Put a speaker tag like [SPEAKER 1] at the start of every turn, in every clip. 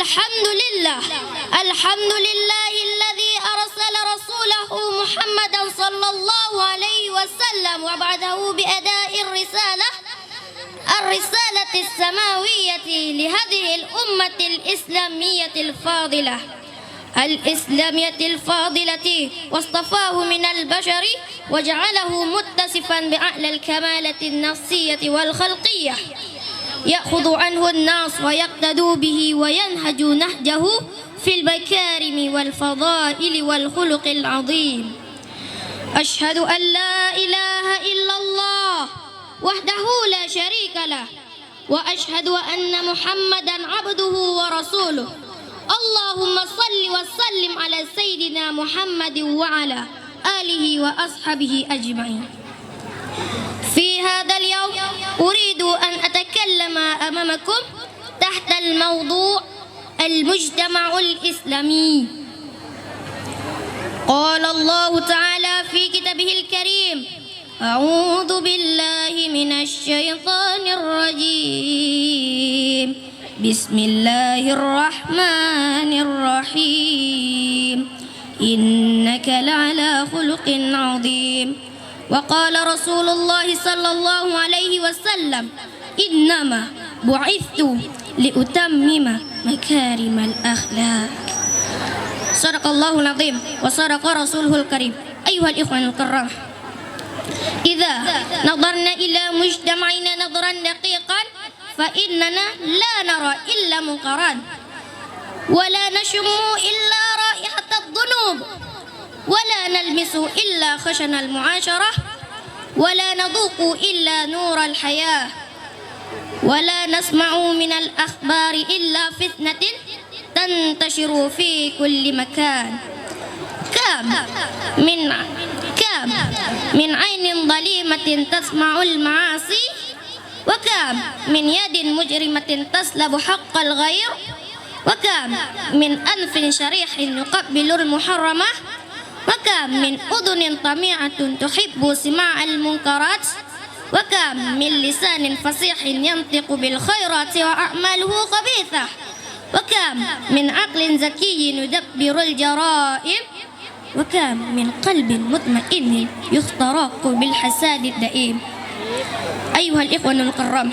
[SPEAKER 1] الحمد لله الذي أرسل رسوله محمدا صلى الله عليه وسلم وبعده بأداء الرسالة السماوية لهذه الأمة الإسلامية الفاضلة واصطفاه من البشر وجعله متصفا بأعلى الكمالة النفسية والخلقية يأخذ عنه الناس ويقتدوا به وينهج نهجه في المكارم والفضائل والخلق العظيم. أشهد أن لا إله إلا الله وحده لا شريك له وأشهد أن محمدا عبده ورسوله. اللهم صل وسلم على سيدنا محمد وعلى آله وأصحابه أجمعين. في هذا اليوم أريد أن أتكلم أمامكم تحت الموضوع المجتمع الإسلامي. قال الله تعالى في كتابه الكريم: أعوذ بالله من الشيطان الرجيم، بسم الله الرحمن الرحيم، إنك لعلى خلق عظيم. وقال رسول الله صلى الله عليه وسلم: إنما بعثت لأتمم مكارم الأخلاق. صدق الله العظيم وصدق رسوله الكريم. أيها الإخوان الكرام، إذا نظرنا إلى مجتمعنا نظرا دقيقا فإننا لا نرى إلا منكرا ولا نشم إلا رائحة الذنوب ولا نلمس إلا خشن المعاشرة ولا نذوق إلا نور الحياة ولا نسمع من الأخبار إلا فتنة تنتشر في كل مكان. كم من عين ظليمة تسمع المعاصي وكم من يد مجرمة تسلب حق الغير وكم من أنف شريح يقبل المحرمة وكم من أذن طميعة تحب سماع المنكرات وكم من لسان فصيح ينطق بالخيرات وأعماله خبيثة وكم من عقل ذكي يدبر الجرائم وكم من قلب مطمئن يخترق بالحساد الدئيم. أيها الإخوة الكرام،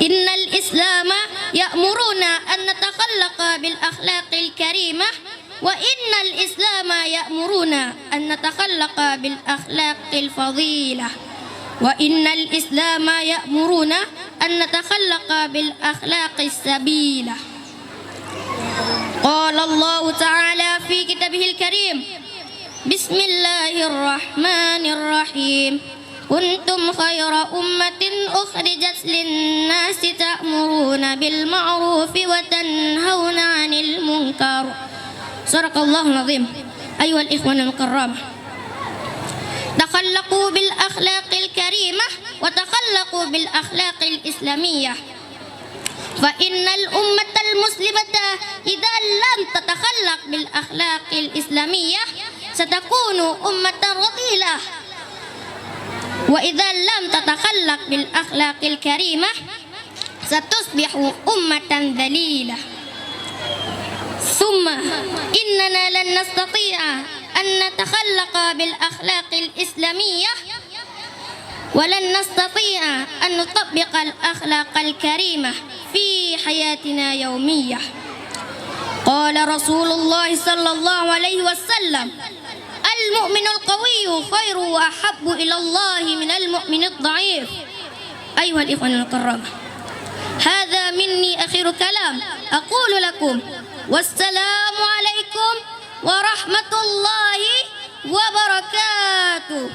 [SPEAKER 1] إن الإسلام يأمرنا أن نتخلق بالأخلاق الكريمة وإن الإسلام يأمرنا أن نتخلق بالأخلاق الفضيلة وإن الإسلام يأمرنا أن نتخلق بالأخلاق السبيلة. قال الله تعالى في كتابه الكريم: بسم الله الرحمن الرحيم، كنتم خير أمة أخرجت للناس تأمرون بالمعروف وتنهون عن المنكر. صدق الله العظيم. أيها الإخوة الكرام، تخلقوا بالأخلاق الكريمة وتخلقوا بالأخلاق الإسلامية، فإن الأمة المسلمة إذا لم تتخلق بالأخلاق الإسلامية ستكون أمة رذيلة، وإذا لم تتخلق بالأخلاق الكريمة ستصبح أمة ذليلة. ثم إننا لن نستطيع أن نتخلق بالأخلاق الإسلامية ولن نستطيع أن نطبق الأخلاق الكريمة في حياتنا يومية. قال رسول الله صلى الله عليه وسلم: المؤمن القوي خير وأحب إلى الله من المؤمن الضعيف. أيها الإخوة الكرام، هذا مني آخر كلام أقول لكم، والسلام عليكم ورحمة الله وبركاته.